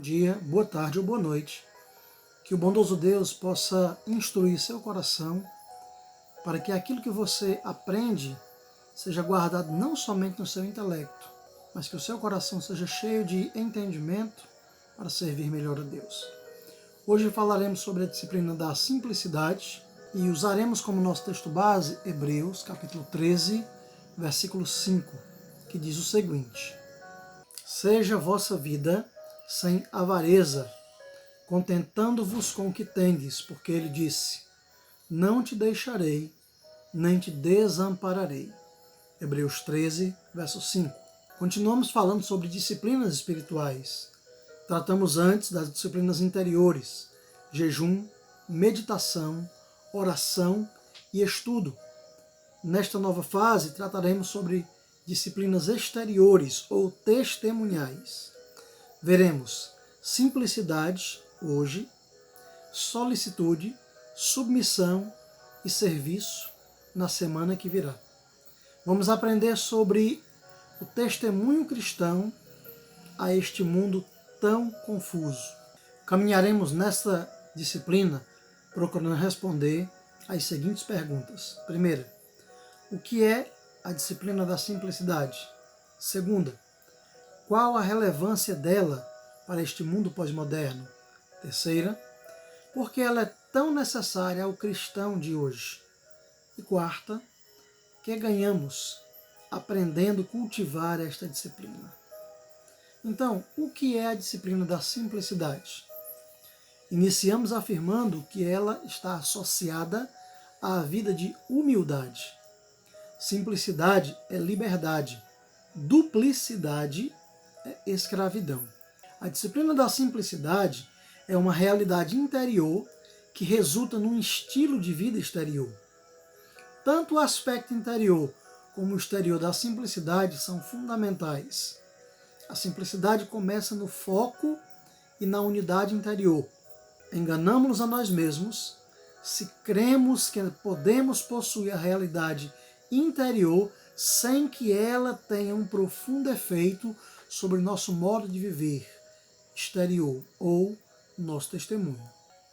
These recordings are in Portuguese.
dia, boa tarde ou boa noite. Que o bondoso Deus possa instruir seu coração para que aquilo que você aprende seja guardado não somente no seu intelecto, mas que o seu coração seja cheio de entendimento para servir melhor a Deus. Hoje falaremos sobre a disciplina da simplicidade e usaremos como nosso texto base Hebreus, capítulo 13, versículo 5, que diz o seguinte: Seja a vossa vida sem avareza, contentando-vos com o que tendes, porque ele disse: Não te deixarei, nem te desampararei. Hebreus 13, verso 5. Continuamos falando sobre disciplinas espirituais. Tratamos antes das disciplinas interiores: jejum, meditação, oração e estudo. Nesta nova fase, trataremos sobre disciplinas exteriores ou testemunhais. Veremos simplicidade hoje, solicitude, submissão e serviço na semana que virá. Vamos aprender sobre o testemunho cristão a este mundo tão confuso. Caminharemos nesta disciplina procurando responder as seguintes perguntas. Primeira, o que é a disciplina da simplicidade? Segunda, qual a relevância dela para este mundo pós-moderno? Terceira, por que ela é tão necessária ao cristão de hoje? E quarta, que ganhamos aprendendo a cultivar esta disciplina? Então, o que é a disciplina da simplicidade? Iniciamos afirmando que ela está associada à vida de humildade. Simplicidade é liberdade, duplicidade é escravidão. A disciplina da simplicidade é uma realidade interior que resulta num estilo de vida exterior. Tanto o aspecto interior como o exterior da simplicidade são fundamentais. A simplicidade começa no foco e na unidade interior. Enganamos-nos a nós mesmos se cremos que podemos possuir a realidade interior sem que ela tenha um profundo efeito sobre nosso modo de viver exterior ou nosso testemunho.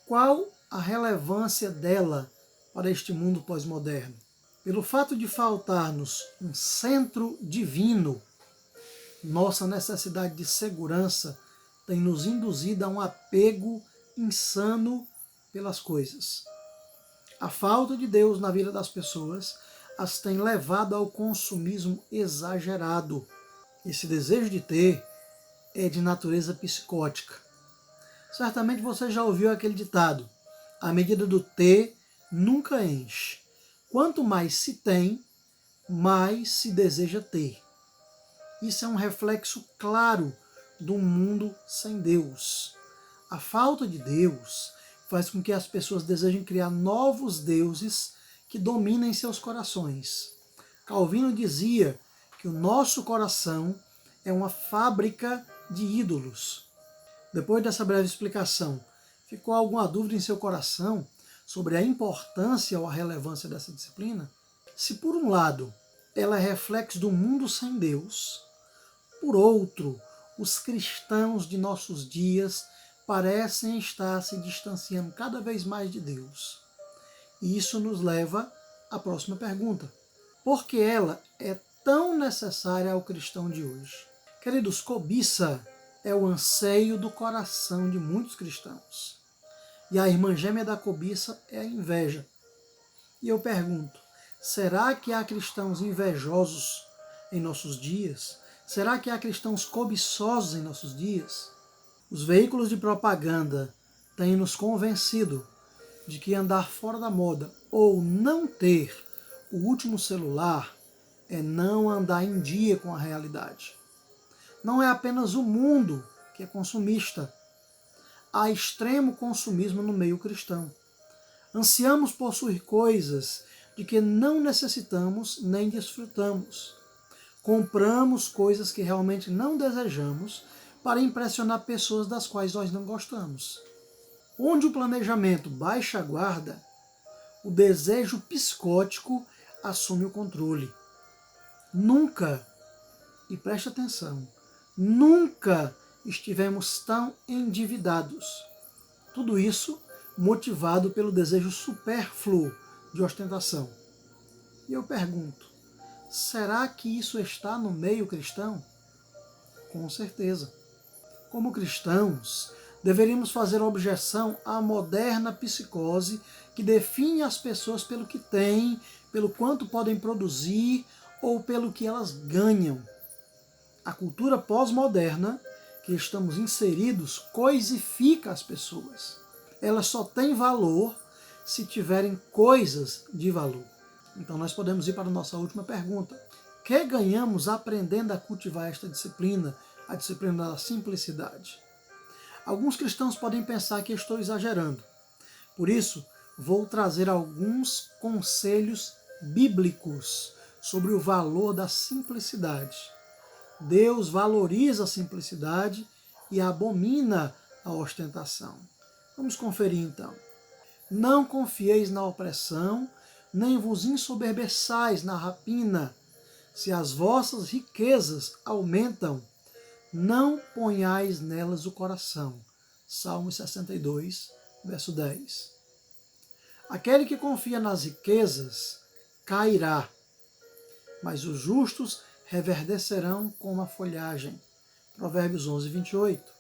Qual a relevância dela para este mundo pós-moderno? Pelo fato de faltar-nos um centro divino, nossa necessidade de segurança tem nos induzido a um apego insano pelas coisas. A falta de Deus na vida das pessoas as tem levado ao consumismo exagerado. Esse desejo de ter é de natureza psicótica. Certamente você já ouviu aquele ditado: a medida do ter nunca enche. Quanto mais se tem, mais se deseja ter. Isso é um reflexo claro do mundo sem Deus. A falta de Deus faz com que as pessoas desejem criar novos deuses que dominem seus corações. Calvino dizia que o nosso coração é uma fábrica de ídolos. Depois dessa breve explicação, ficou alguma dúvida em seu coração sobre a importância ou a relevância dessa disciplina? Se por um lado ela é reflexo do mundo sem Deus, por outro, os cristãos de nossos dias parecem estar se distanciando cada vez mais de Deus. E isso nos leva à próxima pergunta: por que ela é tão necessária ao cristão de hoje? Queridos, cobiça é o anseio do coração de muitos cristãos. E a irmã gêmea da cobiça é a inveja. E eu pergunto, será que há cristãos invejosos em nossos dias? Será que há cristãos cobiçosos em nossos dias? Os veículos de propaganda têm nos convencido de que andar fora da moda ou não ter o último celular é não andar em dia com a realidade. Não é apenas o mundo que é consumista. Há extremo consumismo no meio cristão. Ansiamos possuir coisas de que não necessitamos nem desfrutamos. Compramos coisas que realmente não desejamos para impressionar pessoas das quais nós não gostamos. Onde o planejamento baixa a guarda, o desejo psicótico assume o controle. Nunca, e preste atenção, nunca estivemos tão endividados. Tudo isso motivado pelo desejo supérfluo de ostentação. E eu pergunto, será que isso está no meio cristão? Com certeza. Como cristãos, deveríamos fazer objeção à moderna psicose que define as pessoas pelo que têm, pelo quanto podem produzir ou pelo que elas ganham. A cultura pós-moderna que estamos inseridos coisifica as pessoas. Elas só têm valor se tiverem coisas de valor. Então nós podemos ir para a nossa última pergunta. O que ganhamos aprendendo a cultivar esta disciplina, a disciplina da simplicidade? Alguns cristãos podem pensar que estou exagerando. Por isso, vou trazer alguns conselhos bíblicos sobre o valor da simplicidade. Deus valoriza a simplicidade e abomina a ostentação. Vamos conferir então. Não confieis na opressão, nem vos ensoberbeçais na rapina. Se as vossas riquezas aumentam, não ponhais nelas o coração. Salmo 62, verso 10. Aquele que confia nas riquezas cairá, mas os justos reverdecerão como a folhagem. Provérbios 11, 28.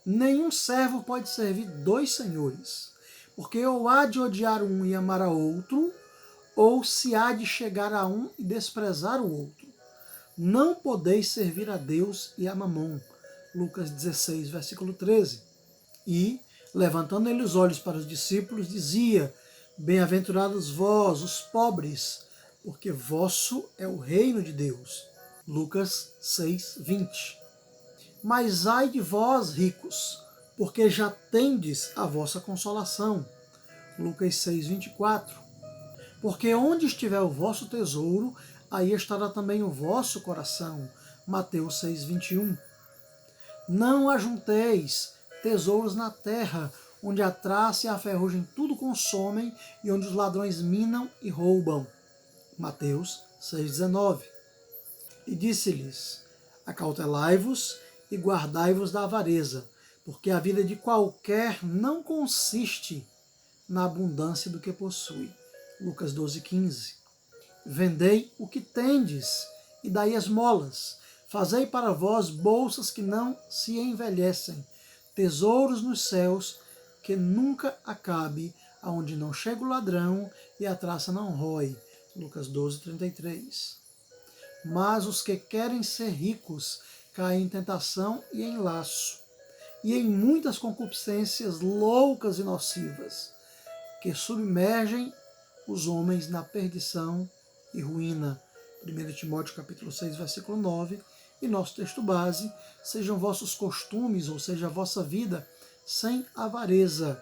Nenhum servo pode servir dois senhores, porque ou há de odiar um e amar a outro, ou se há de chegar a um e desprezar o outro. Não podeis servir a Deus e a Mamon. Lucas 16, versículo 13. E, levantando ele os olhos para os discípulos, dizia: Bem-aventurados vós, os pobres, porque vosso é o reino de Deus. Lucas 6, 20. Mas ai de vós, ricos, porque já tendes a vossa consolação. Lucas 6, 24. Porque onde estiver o vosso tesouro, aí estará também o vosso coração. Mateus 6, 21. Não ajunteis tesouros na terra, onde a traça e a ferrugem tudo consomem e onde os ladrões minam e roubam. Mateus 6,19. E disse-lhes: Acautelai-vos e guardai-vos da avareza, porque a vida de qualquer não consiste na abundância do que possui. Lucas 12,15. Vendei o que tendes e dai esmolas. Fazei para vós bolsas que não se envelhecem, tesouros nos céus que nunca acabe, aonde não chega o ladrão e a traça não rói. Lucas 12:33. Mas os que querem ser ricos caem em tentação e em laço, e em muitas concupiscências loucas e nocivas, que submergem os homens na perdição e ruína. 1 Timóteo capítulo 6, versículo 9. E nosso texto base: sejam vossos costumes, ou seja, a vossa vida, sem avareza,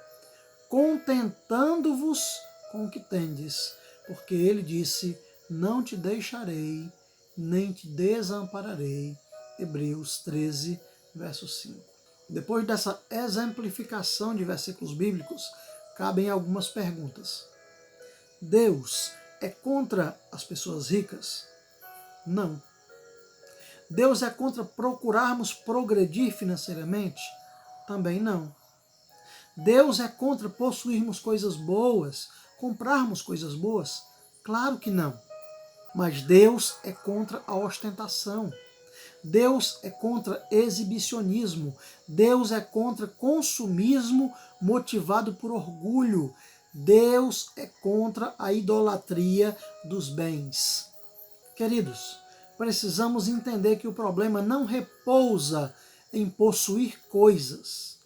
contentando-vos com o que tendes, porque ele disse: não te deixarei, nem te desampararei. Hebreus 13, verso 5. Depois dessa exemplificação de versículos bíblicos, cabem algumas perguntas. Deus é contra as pessoas ricas? Não. Deus é contra procurarmos progredir financeiramente? Também não. Deus é contra possuirmos coisas boas, comprarmos coisas boas? Claro que não. Mas Deus é contra a ostentação. Deus é contra exibicionismo. Deus é contra consumismo motivado por orgulho. Deus é contra a idolatria dos bens. Queridos, precisamos entender que o problema não repousa em possuir coisas.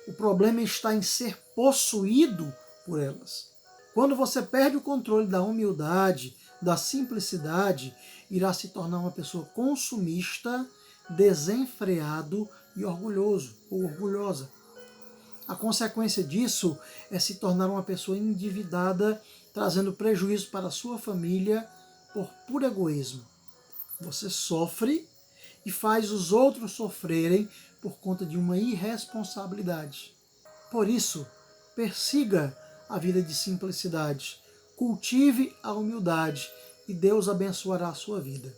O problema está em ser possuído por elas. Quando você perde o controle da humildade, da simplicidade, irá se tornar uma pessoa consumista, desenfreado e orgulhoso ou orgulhosa. A consequência disso é se tornar uma pessoa endividada, trazendo prejuízo para a sua família por puro egoísmo. Você sofre e faz os outros sofrerem por conta de uma irresponsabilidade. Por isso, persiga a vida de simplicidade, cultive a humildade e Deus abençoará a sua vida.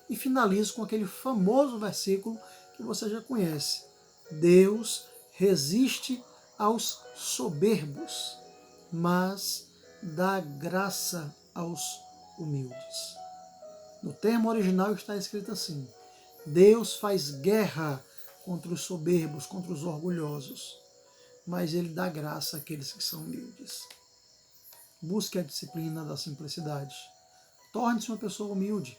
E finalizo com aquele famoso versículo que que você já conhece. Deus resiste aos soberbos, mas dá graça aos humildes. No termo original está escrito assim: Deus faz guerra contra os soberbos, contra os orgulhosos, mas Ele dá graça àqueles que são humildes. Busque a disciplina da simplicidade. Torne-se uma pessoa humilde.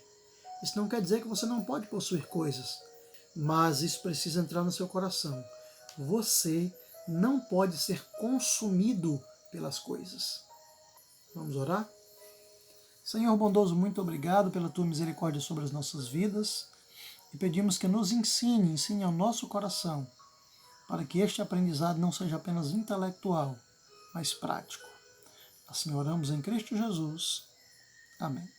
Isso não quer dizer que você não pode possuir coisas, mas isso precisa entrar no seu coração. Você não pode ser consumido pelas coisas. Vamos orar? Senhor bondoso, muito obrigado pela tua misericórdia sobre as nossas vidas e pedimos que nos ensine ao nosso coração, para que este aprendizado não seja apenas intelectual, mas prático. Assim oramos em Cristo Jesus. Amém.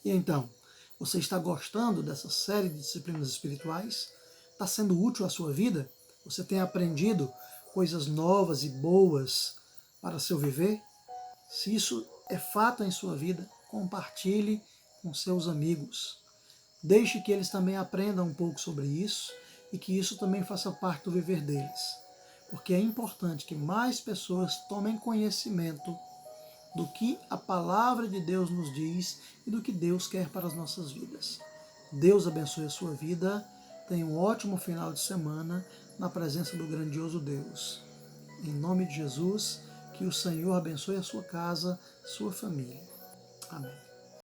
E então, você está gostando dessa série de disciplinas espirituais? Está sendo útil à sua vida? Você tem aprendido coisas novas e boas para seu viver? Se isso é fato em sua vida, compartilhe com seus amigos. Deixe que eles também aprendam um pouco sobre isso e que isso também faça parte do viver deles. Porque é importante que mais pessoas tomem conhecimento do que a palavra de Deus nos diz e do que Deus quer para as nossas vidas. Deus abençoe a sua vida. Tenha um ótimo final de semana na presença do grandioso Deus. Em nome de Jesus, que o Senhor abençoe a sua casa, sua família. Amém.